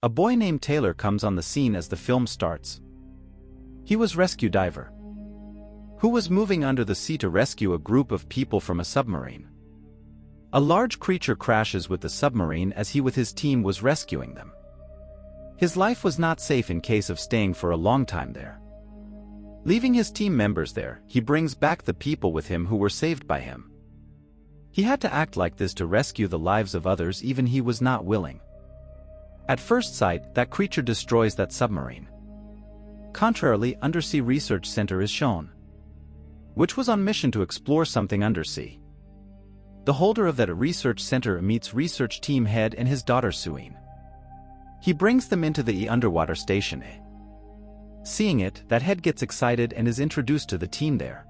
A boy named Taylor comes on the scene as the film starts. He was rescue diver who was moving under the sea to rescue a group of people from a submarine. A large creature crashes with the submarine as he with his team was rescuing them. His life was not safe in case of staying for a long time there. Leaving his team members there, he brings back the people with him who were saved by him. He had to act like this to rescue the lives of others, even he was not willing. At first sight, that creature destroys that submarine. Contrarily, Undersea Research Center is shown, which was on mission to explore something undersea. The holder of that research center meets research team head and his daughter Suine. He brings them into the underwater station. Seeing it, that head gets excited and is introduced to the team there.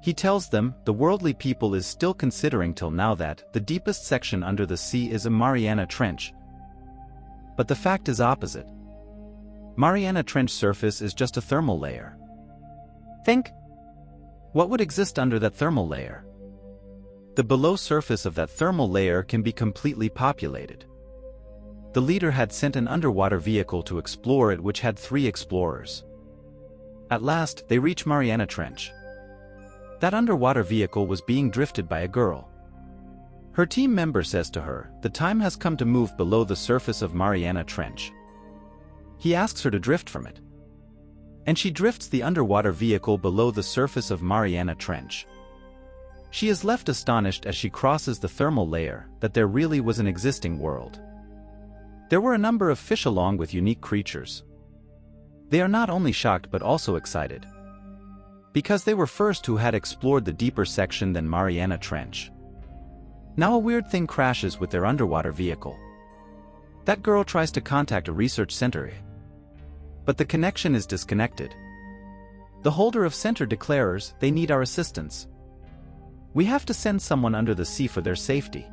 He tells them the worldly people is still considering till now that the deepest section under the sea is a Mariana Trench. But the fact is opposite. Mariana Trench surface is just a thermal layer. Think. What would exist under that thermal layer? The below surface of that thermal layer can be completely populated. The leader had sent an underwater vehicle to explore it, which had 3 explorers. At last, they reach Mariana Trench. That underwater vehicle was being drifted by a girl. Her team member says to her, the time has come to move below the surface of Mariana Trench. He asks her to drift from it. And she drifts the underwater vehicle below the surface of Mariana Trench. She is left astonished as she crosses the thermal layer that there really was an existing world. There were a number of fish along with unique creatures. They are not only shocked but also excited, because they were first who had explored the deeper section than Mariana Trench. Now a weird thing crashes with their underwater vehicle. That girl tries to contact a research center, but the connection is disconnected. The holder of center declares they need our assistance. We have to send someone under the sea for their safety.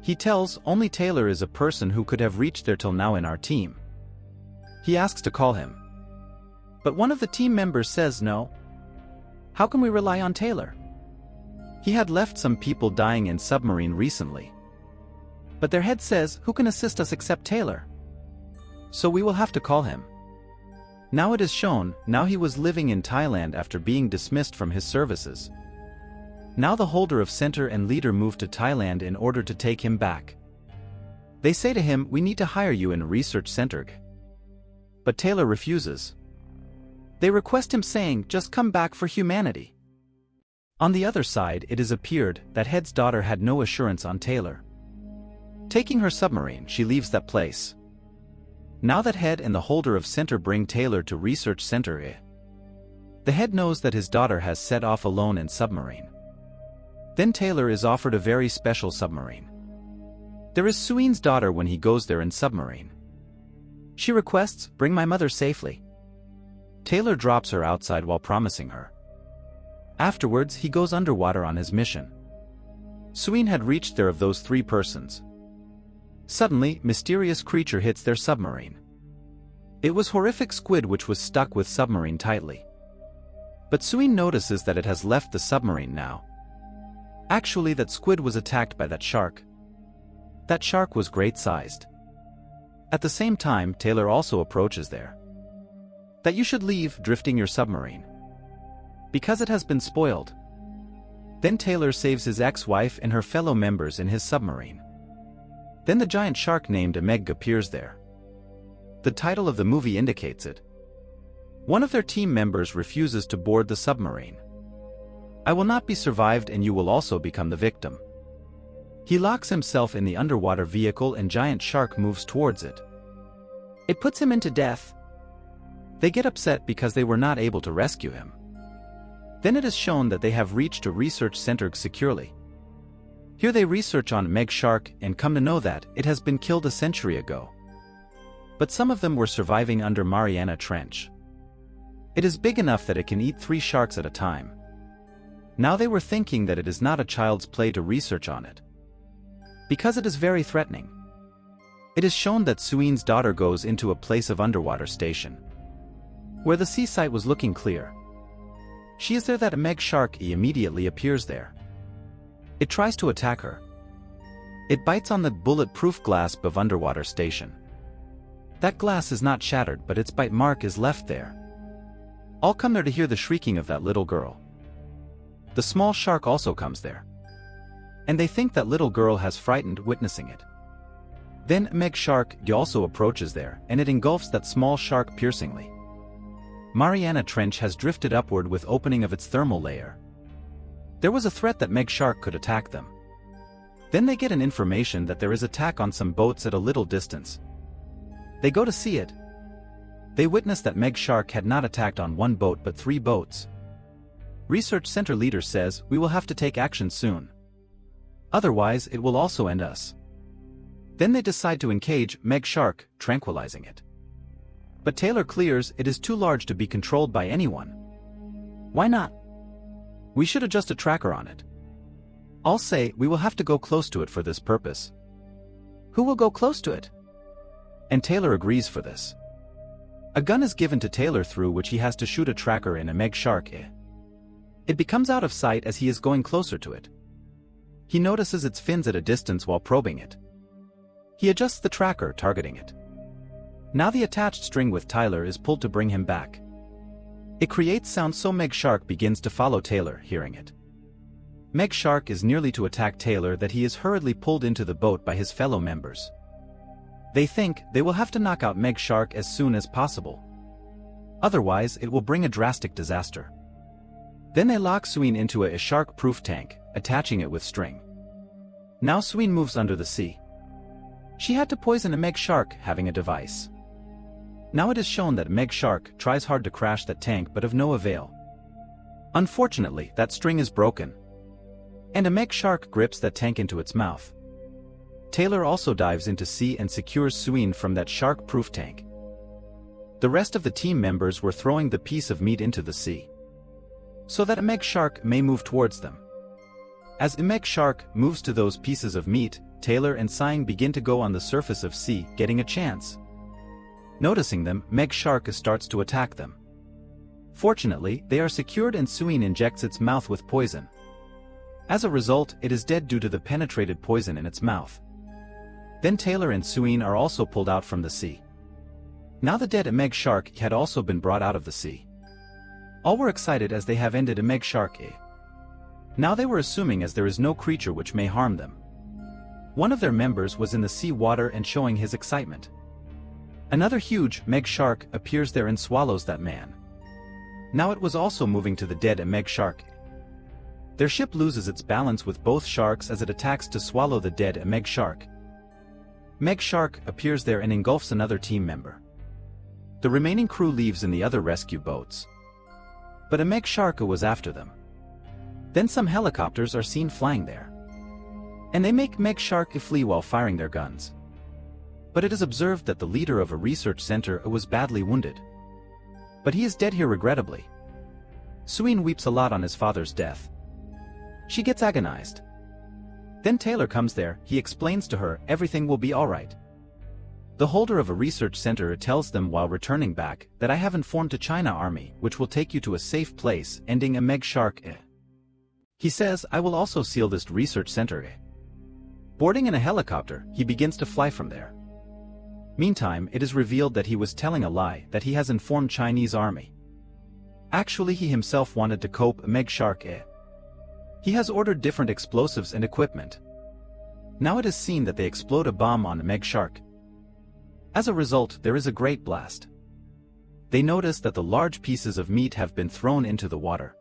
He tells only Taylor is a person who could have reached there till now in our team. He asks to call him. But one of the team members says no. How can we rely on Taylor? He had left some people dying in submarine recently. But their head says, who can assist us except Taylor? So we will have to call him. Now it is shown, now he was living in Thailand after being dismissed from his services. Now the holder of center and leader moved to Thailand in order to take him back. They say to him, we need to hire you in a research center. But Taylor refuses. They request him saying, just come back for humanity. On the other side, it is appeared that Head's daughter had no assurance on Taylor. Taking her submarine, she leaves that place. Now that Head and the holder of center bring Taylor to research center, the Head knows that his daughter has set off alone in submarine. Then Taylor is offered a very special submarine. There is Suine's daughter when he goes there in submarine. She requests, bring my mother safely. Taylor drops her outside while promising her. Afterwards, he goes underwater on his mission. Suine had reached there of those 3 persons. Suddenly, mysterious creature hits their submarine. It was horrific squid which was stuck with submarine tightly. But Suine notices that it has left the submarine now. Actually, that squid was attacked by that shark. That shark was great-sized. At the same time, Taylor also approaches there. That you should leave drifting your submarine, because it has been spoiled. Then Taylor saves his ex-wife and her fellow members in his submarine. Then the giant shark named Meg appears there. The title of the movie indicates it. One of their team members refuses to board the submarine. I will not be survived and you will also become the victim. He locks himself in the underwater vehicle and giant shark moves towards it. It puts him into death. They get upset because they were not able to rescue him. Then it is shown that they have reached a research center securely. Here they research on Meg shark and come to know that it has been killed a century ago. But some of them were surviving under Mariana Trench. It is big enough that it can eat 3 sharks at a time. Now they were thinking that it is not a child's play to research on it, because it is very threatening. It is shown that Suine's daughter goes into a place of underwater station, where the sea sight was looking clear. She is there that a Meg shark immediately appears there. It tries to attack her. It bites on the bulletproof glass of underwater station. That glass is not shattered, but its bite mark is left there. All come there to hear the shrieking of that little girl. The small shark also comes there. And they think that little girl has frightened witnessing it. Then Meg shark also approaches there, and it engulfs that small shark piercingly. Mariana Trench has drifted upward with opening of its thermal layer. There was a threat that Meg shark could attack them. Then they get an information that there is attack on some boats at a little distance. They go to see it. They witness that Meg shark had not attacked on one boat but 3 boats. Research Center leader says, "We will have to take action soon. Otherwise it will also end us." Then they decide to encage Meg shark, tranquilizing it. But Taylor clears it is too large to be controlled by anyone. Why not? We should adjust a tracker on it. I'll say we will have to go close to it for this purpose. Who will go close to it? And Taylor agrees for this. A gun is given to Taylor through which he has to shoot a tracker in a Meg shark. It becomes out of sight as he is going closer to it. He notices its fins at a distance while probing it. He adjusts the tracker, targeting it. Now the attached string with Tyler is pulled to bring him back. It creates sound, so Meg shark begins to follow Taylor, hearing it. Meg shark is nearly to attack Taylor that he is hurriedly pulled into the boat by his fellow members. They think they will have to knock out Meg shark as soon as possible. Otherwise it will bring a drastic disaster. Then they lock Suin into a shark-proof tank, attaching it with string. Now Suin moves under the sea. She had to poison a Meg shark, having a device. Now it is shown that Meg shark tries hard to crash that tank but of no avail. Unfortunately, that string is broken. And a Meg shark grips that tank into its mouth. Taylor also dives into sea and secures Suin from that shark-proof tank. The rest of the team members were throwing the piece of meat into the sea, so that a Meg shark may move towards them. As a Meg shark moves to those pieces of meat, Taylor and Sighing begin to go on the surface of sea, getting a chance. Noticing them, Meg shark starts to attack them. Fortunately, they are secured and Suin injects its mouth with poison. As a result, it is dead due to the penetrated poison in its mouth. Then Taylor and Suin are also pulled out from the sea. Now the dead Meg shark had also been brought out of the sea. All were excited as they have ended a Meg shark. Now they were assuming as there is no creature which may harm them. One of their members was in the sea water and showing his excitement. Another huge Meg shark appears there and swallows that man. Now it was also moving to the dead Meg shark. Their ship loses its balance with both sharks as it attacks to swallow the dead Meg shark. Meg shark appears there and engulfs another team member. The remaining crew leaves in the other rescue boats. But a Meg shark was after them. Then some helicopters are seen flying there. And they make Meg shark flee while firing their guns. But it is observed that the leader of a research center was badly wounded. But he is dead here regrettably. Suin weeps a lot on his father's death. She gets agonized. Then Taylor comes there, he explains to her everything will be alright. The holder of a research center tells them while returning back that I have informed to China Army which will take you to a safe place ending a Meg shark. He says I will also seal this research center. Boarding in a helicopter, he begins to fly from there. Meantime, it is revealed that he was telling a lie that he has informed Chinese Army. Actually he himself wanted to cope a Meg shark. He has ordered different explosives and equipment. Now it is seen that they explode a bomb on a Meg shark. As a result, there is a great blast. They notice that the large pieces of meat have been thrown into the water.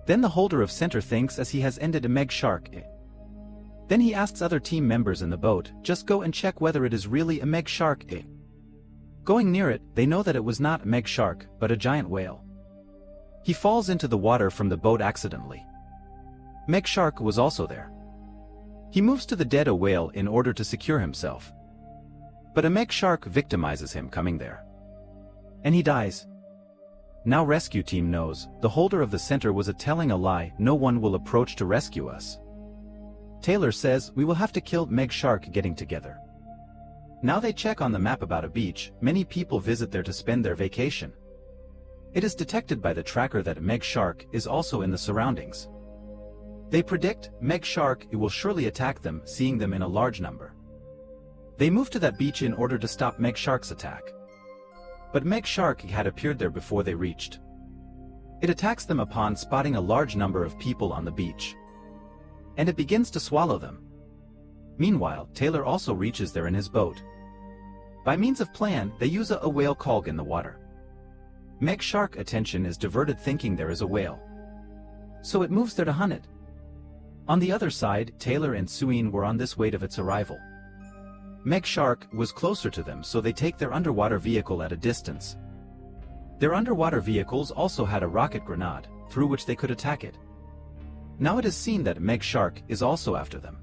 Then the holder of center thinks as he has ended a Meg shark. Then he asks other team members in the boat, just go and check whether it is really a Meg shark. Going near it, they know that it was not a Meg shark, but a giant whale. He falls into the water from the boat accidentally. Meg shark was also there. He moves to the dead whale in order to secure himself. But a Meg shark victimizes him coming there. And he dies. Now rescue team knows, the holder of the center was telling a lie, no one will approach to rescue us. Taylor says we will have to kill Meg shark getting together. Now they check on the map about a beach, many people visit there to spend their vacation. It is detected by the tracker that a Meg shark is also in the surroundings. They predict Meg shark will surely attack them, seeing them in a large number. They moved to that beach in order to stop Meg Shark's attack. But Meg Shark had appeared there before they reached. It attacks them upon spotting a large number of people on the beach. And it begins to swallow them. Meanwhile, Taylor also reaches there in his boat. By means of plan, they use a whale calg in the water. Meg Shark's attention is diverted thinking there is a whale. So it moves there to hunt it. On the other side, Taylor and Suine were on this wait of its arrival. Meg Shark was closer to them, so they take their underwater vehicle at a distance. Their underwater vehicles also had a rocket grenade, through which they could attack it. Now it is seen that Meg Shark is also after them.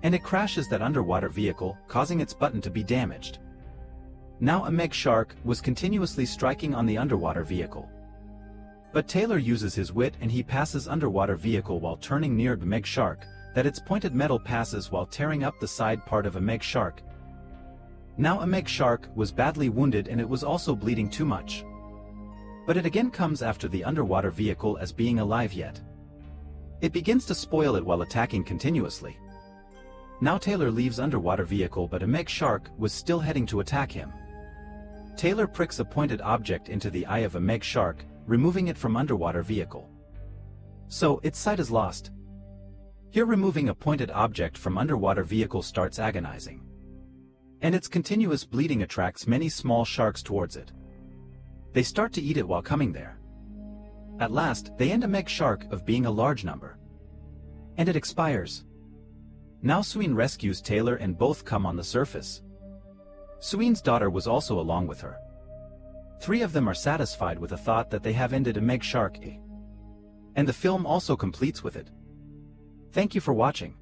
And it crashes that underwater vehicle, causing its button to be damaged. Now a Meg Shark was continuously striking on the underwater vehicle. But Taylor uses his wit and he passes underwater vehicle while turning near the Meg Shark, that its pointed metal passes while tearing up the side part of a Meg Shark. Now a Meg Shark was badly wounded and it was also bleeding too much. But it again comes after the underwater vehicle as being alive yet. It begins to spoil it while attacking continuously. Now Taylor leaves underwater vehicle but a Meg Shark was still heading to attack him. Taylor pricks a pointed object into the eye of a Meg Shark, removing it from underwater vehicle. So, its sight is lost. Here removing a pointed object from underwater vehicle starts agonizing. And its continuous bleeding attracts many small sharks towards it. They start to eat it while coming there. At last, they end a Meg Shark of being a large number. And it expires. Now Suine rescues Taylor and both come on the surface. Suine's daughter was also along with her. 3 of them are satisfied with the thought that they have ended a Meg Shark. And the film also completes with it. Thank you for watching.